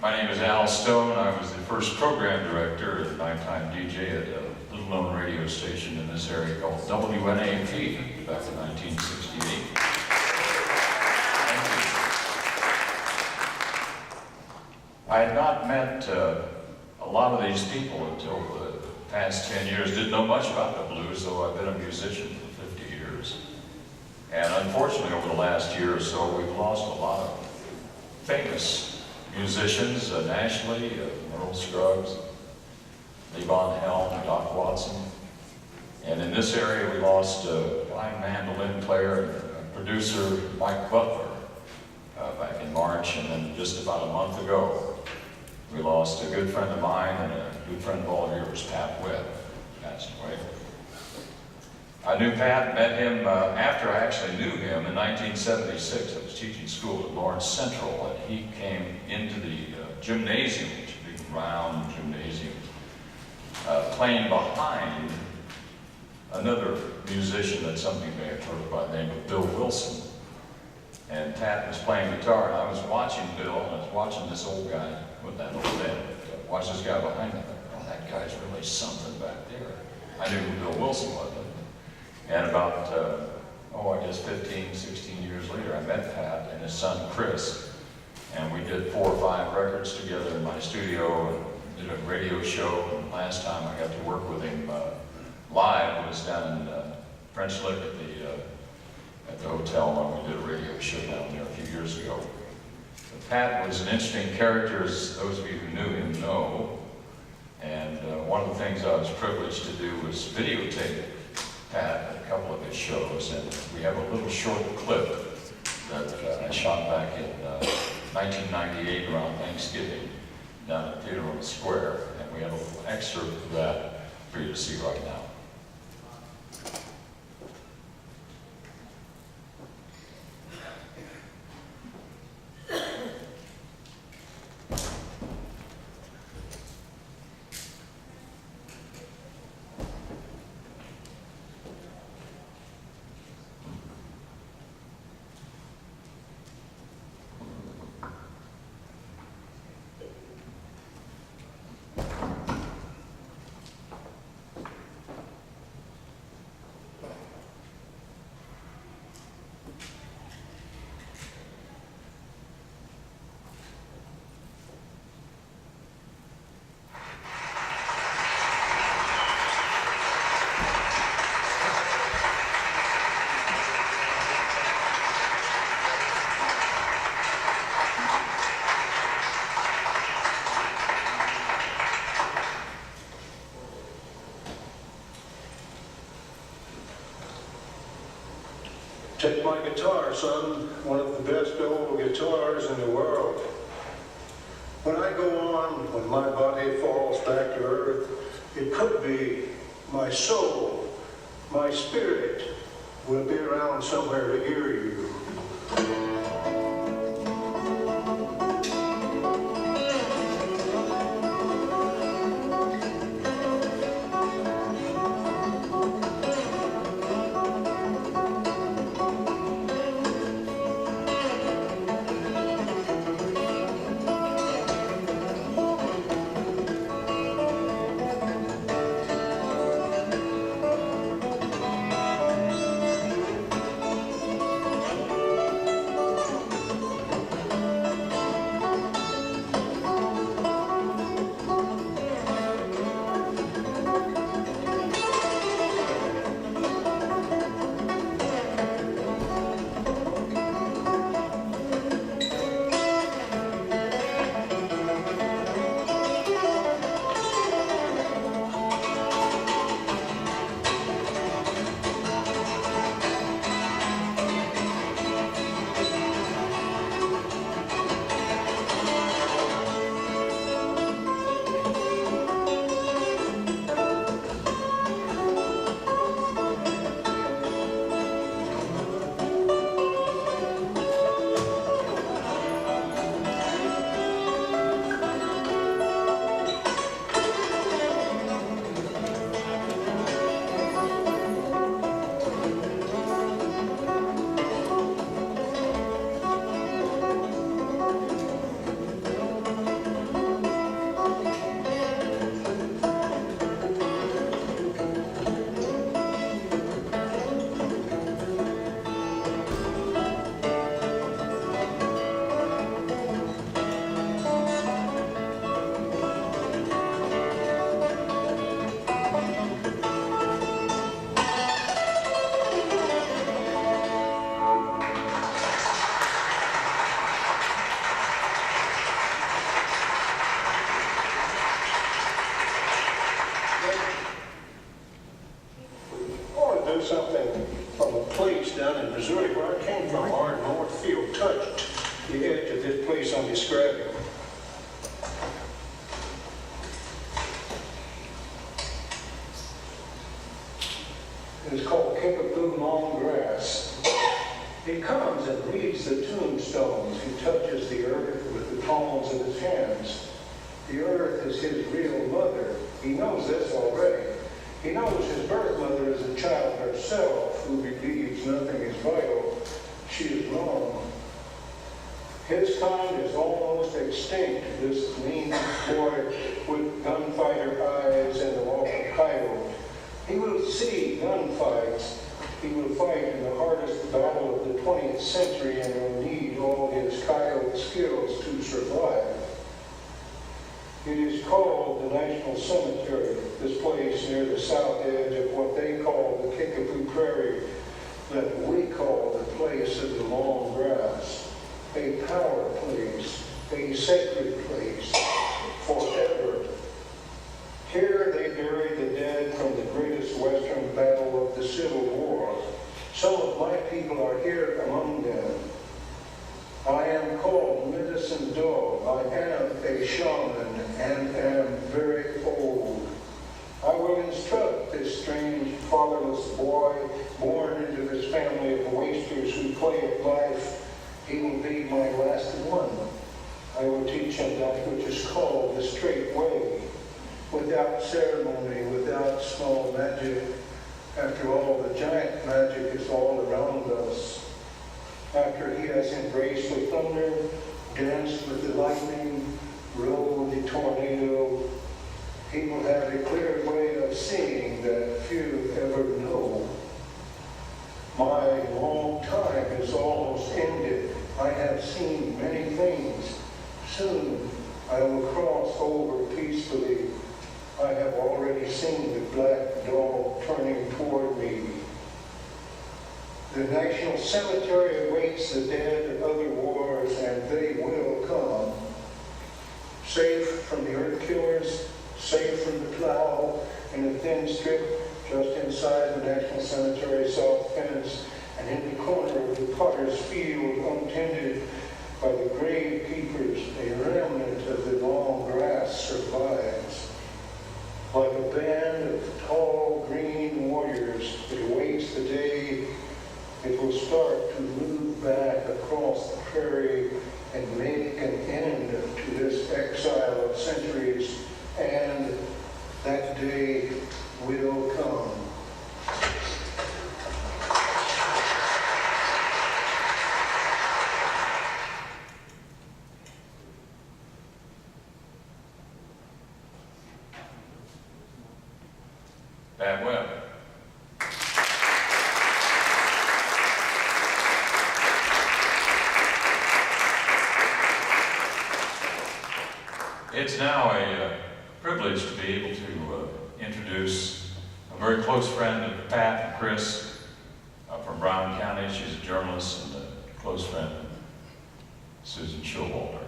My name is Al Stone. I was the first program director and nighttime DJ at a little-known radio station in this area called WNAP back in 1968. I had not met a lot of these people until the past 10 years. Didn't know much about the blues, though I've been a musician for 50 years. And unfortunately, over the last year or so, we've lost a lot of famous musicians nationally, Merle Scruggs, Levon Helm, Doc Watson. And in this area, we lost a fine mandolin player and producer, Mike Butler, back in March. And then just about a month ago, we lost a good friend of mine and a good friend of all yours, Pat Webb, passed away. I knew Pat, met him after I actually knew him in 1976. I was teaching school at Lawrence Central, and he came into the gymnasium, which is a big round gymnasium, playing behind another musician that some of you may have heard of by the name of Bill Wilson. And Pat was playing guitar, and I was watching Bill, and I was watching this old guy with that old band. Watch this guy behind me. Oh, that guy's really something back there. I knew who Bill Wilson was. And about, I guess 15, 16 years later, I met Pat and his son Chris, and we did 4 or 5 records together in my studio and did a radio show. And last time I got to work with him live was down in French Lick at the hotel when we did a radio show down there a few years ago. But Pat was an interesting character, as those of you who knew him know. And one of the things I was privileged to do was videotape Pat at a couple of his shows, and we have a little short clip that I shot back in 1998 around Thanksgiving down at Theater on the Square, and we have a little excerpt of that for you to see right now. Take my guitar, son, one of the best old guitars in the world. When I go on, when my body falls back to earth, it could be my soul, my spirit will be around somewhere to hear you. Missouri, where I came from, our north field touched the edge of this place I'm describing. It's called Kickapoo Long Grass. He comes and reads the tombstones. He touches the earth with the palms of his hands. The earth is his real mother. He knows this already. He knows his birth mother is a child herself who believes nothing is vital. She is wrong. His kind is almost extinct, this lean boy with gunfighter eyes and the walk of coyote. He will see gunfights. He will fight in the hardest battle of the 20th century and will need all his coyote skills to survive. It is called the National Cemetery, this place near the south edge of what they call the Kickapoo Prairie, that we call the place of the long grass, a power place, a sacred place, forever. Here they buried the dead from the greatest Western battle of the Civil War. Some of my people are here among them. I am called Medicine Dog. I am a shaman and am very old. I will instruct this strange fatherless boy born into this family of wasters who play at life. He will be my last one. I will teach him that which is called the straight way, without ceremony, without small magic. After all, the giant magic is all around us. After he has embraced the thunder, danced with the lightning, rode the tornado, he will have a clear way of seeing that few ever know. My long time is almost ended. I have seen many things. Soon I will cross over peacefully. I have already seen the black dog turning toward me. The National Cemetery awaits the dead of other wars, and they will come. Safe from the earth killers, safe from the plow, in a thin strip just inside the National Cemetery south fence, and in the corner of the potter's field, untended by the grave keepers, a remnant of the long grass survives. Like a band of tall green warriors, it awaits the day it will start to move back across the prairie and make an end to this exile of centuries, and that day will come. Pat Webb. It's now a privilege to be able to introduce a very close friend of Pat and Chris from Brown County. She's a journalist and a close friend, Susan Showalter.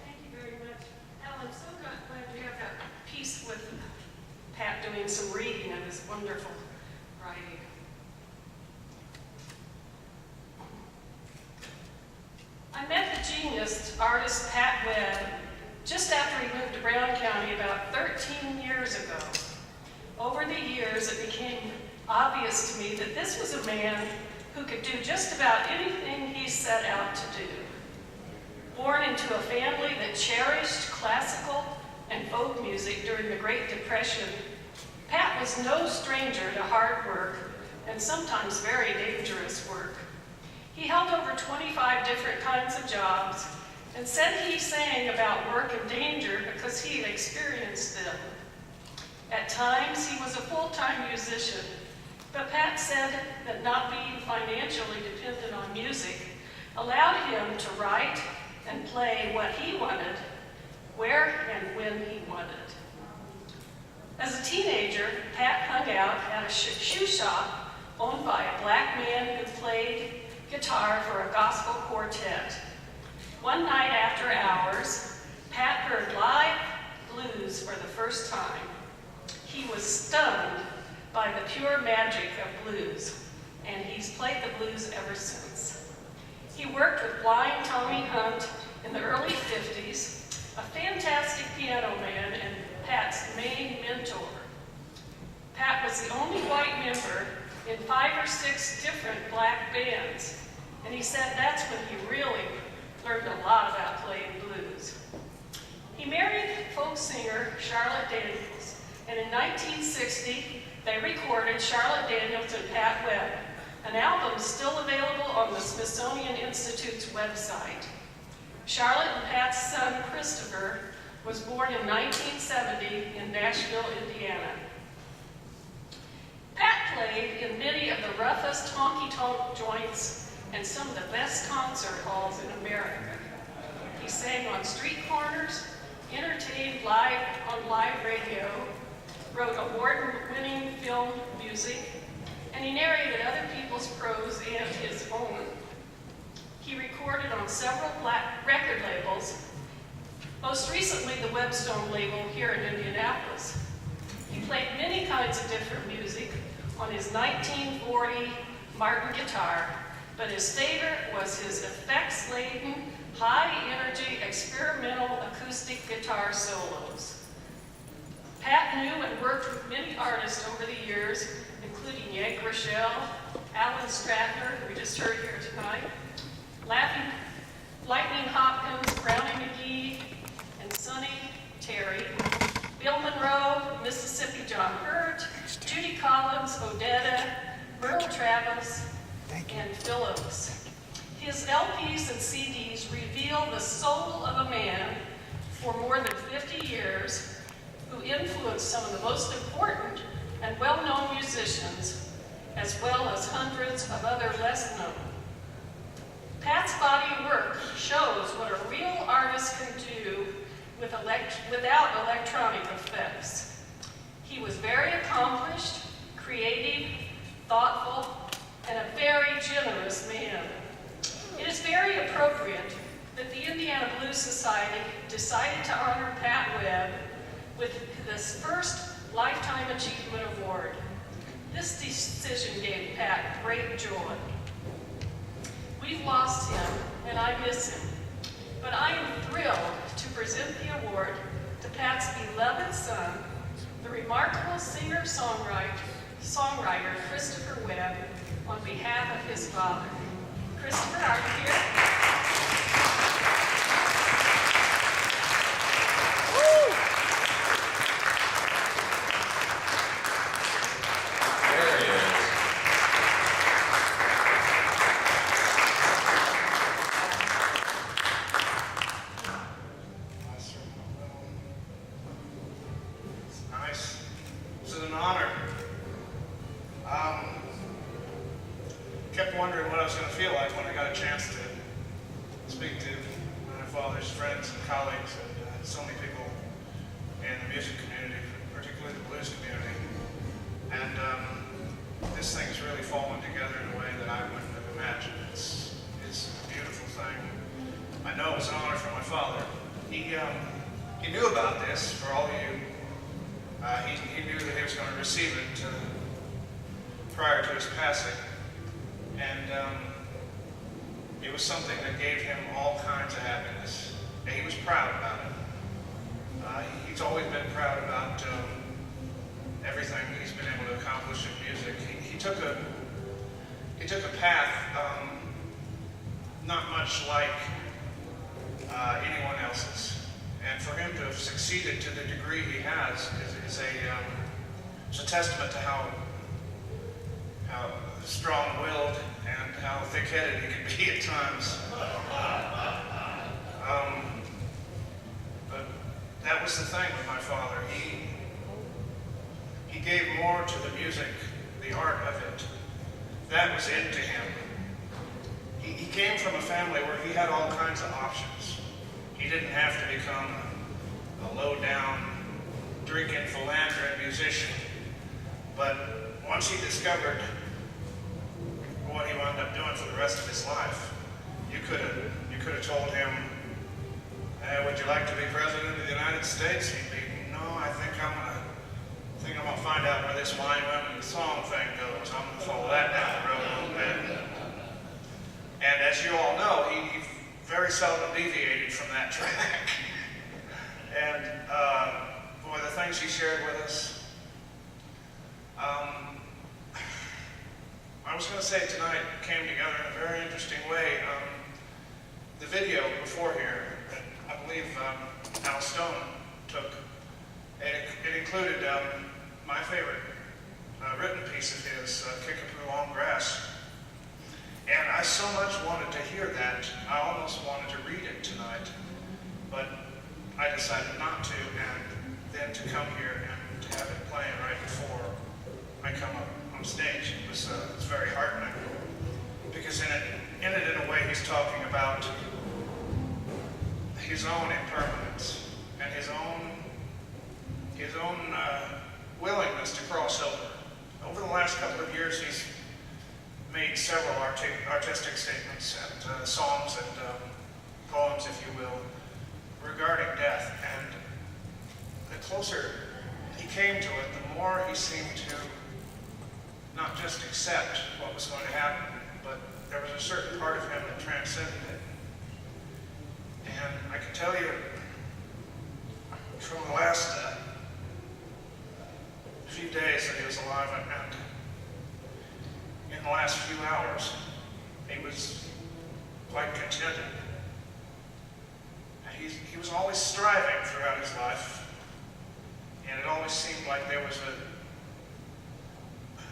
Thank you very much. Al, I'm so glad you have that piece with Pat doing some reading of his wonderful writing. I met the genius artist Pat Webb just after he moved to Brown County about 13 years ago. Over the years, it became obvious to me that this was a man who could do just about anything he set out to do. Born into a family that cherished classical and folk music during the Great Depression, Pat was no stranger to hard work and sometimes very dangerous work. He held over 25 different kinds of jobs and said he sang about work and danger because he had experienced them. At times, he was a full-time musician, but Pat said that not being financially dependent on music allowed him to write and play what he wanted, where and when he wanted. As a teenager, Pat hung out at a shoe shop owned by a black man who played guitar for a gospel quartet. One night after hours, Pat heard blues for the first time, he was stunned by the pure magic of blues, and he's played the blues ever since. He worked with blind Tommy Hunt in the early 50s, a fantastic piano man and Pat's main mentor. Pat was the only white member in 5 or 6 different black bands, and he said that's when he really learned a lot about playing blues. He married folk singer Charlotte Daniels, and in 1960, they recorded Charlotte Daniels and Pat Webb, an album still available on the Smithsonian Institute's website. Charlotte and Pat's son, Christopher, was born in 1970 in Nashville, Indiana. Pat played in many of the roughest honky-tonk joints and some of the best concert halls in America. He sang on street corners, entertained live on live radio, wrote award-winning film music, and he narrated other people's prose and his own. He recorded on several black record labels, most recently the Webstone label here in Indianapolis. He played many kinds of different music on his 1940 Martin guitar, but his favorite was his effects-laden, high-energy, experimental acoustic guitar solos. Pat knew and worked with many artists over the years, including Yank Rochelle, Alan Stratner, who we just heard here tonight, Lightning Hopkins, Brownie McGee, and Sonny Terry, Bill Monroe, Mississippi John Hurt, Judy Collins, Odetta, Merle Travis, and Phil Oakes. His LPs and CDs reveal the soul of a man for more than 50 years who influenced some of the most important and well-known musicians, as well as hundreds of other less known. Pat's body of work shows what a real artist can do without electronic effects. He was very accomplished, creative, thoughtful, and a very generous man. It is very appropriate that the Indiana Blues Society decided to honor Pat Webb with this first Lifetime Achievement Award. This decision gave Pat great joy. We've lost him, and I miss him, but I am thrilled to present the award to Pat's beloved son, the remarkable singer-songwriter Christopher Webb, on behalf of his father. Christopher, are you here? There he is. It's nice. This is an honor. Kept wondering what I was going to feel like when I got a chance to speak to my father's friends and colleagues and so many people in the music community, particularly the blues community. And this thing has really fallen together in a way that I wouldn't have imagined. It's a beautiful thing. I know it was an honor for my father. He knew about this, for all of you. He knew that he was going to receive it prior to his passing. And it was something that gave him all kinds of happiness. And he was proud about it. He's always been proud about everything he's been able to accomplish in music. He took a path not much like anyone else's. And for him to have succeeded to the degree he has is a testament to how strong-willed and how thick-headed he can be at times. But that was the thing with my father. He gave more to the music, the art of it. That was it to him. He came from a family where he had all kinds of options. He didn't have to become a low-down, drinking, philandering musician. But once he discovered what he wound up doing for the rest of his life, you could have told him, hey, would you like to be president of the United States? He'd be oh, I think I'm gonna find out where this wine, women, and song thing goes. I'm gonna follow that down the road a little bit. And as you all know, he very seldom deviated from that track. And boy, the things he shared with us. I was going to say tonight came together in a very interesting way. The video before here, that I believe Al Stone took, it included my favorite written piece of his, Kickapoo Long Grass. And I so much wanted to hear that, I almost wanted to read it tonight, but I decided not to, and then to come here and to have it playing right before I come up on stage. It's very heartening, because in it in a way he's talking about his own impermanence and his own willingness to cross over. Over the last couple of years, he's made several artistic statements and songs and poems, if you will, regarding death. And the closer he came to it, the more he seemed to not just accept what was going to happen, but there was a certain part of him that transcended it. And I can tell you from the last few days that he was alive, and in the last few hours, he was quite contented. He was always striving throughout his life, and it always seemed like there was a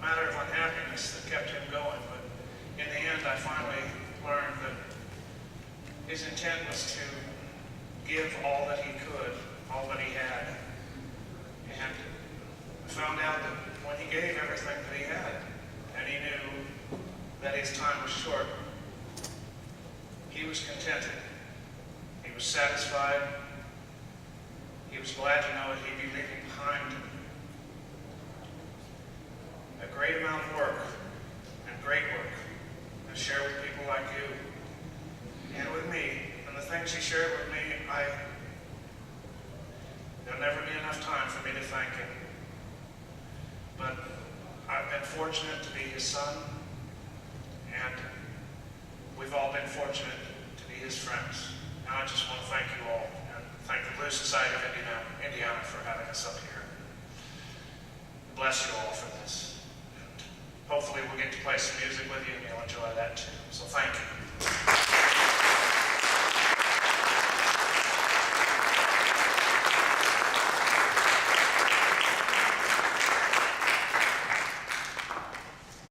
matter of unhappiness that kept him going. But in the end, I finally learned that his intent was to give all that he could, all that he had. And I found out that when he gave everything that he had, and he knew that his time was short, he was contented. He was satisfied. He was glad to know that he'd be leaving behind a great amount of work, and great work, to share with people like you, and with me. And the things he shared with me, there'll never be enough time for me to thank him. But I've been fortunate to be his son, and we've all been fortunate to be his friends. And I just want to thank you all, and thank the Blues Society of Indiana for having us up here. Bless you all for this. And hopefully we'll get to play some music with you, and you'll enjoy that too. So thank you.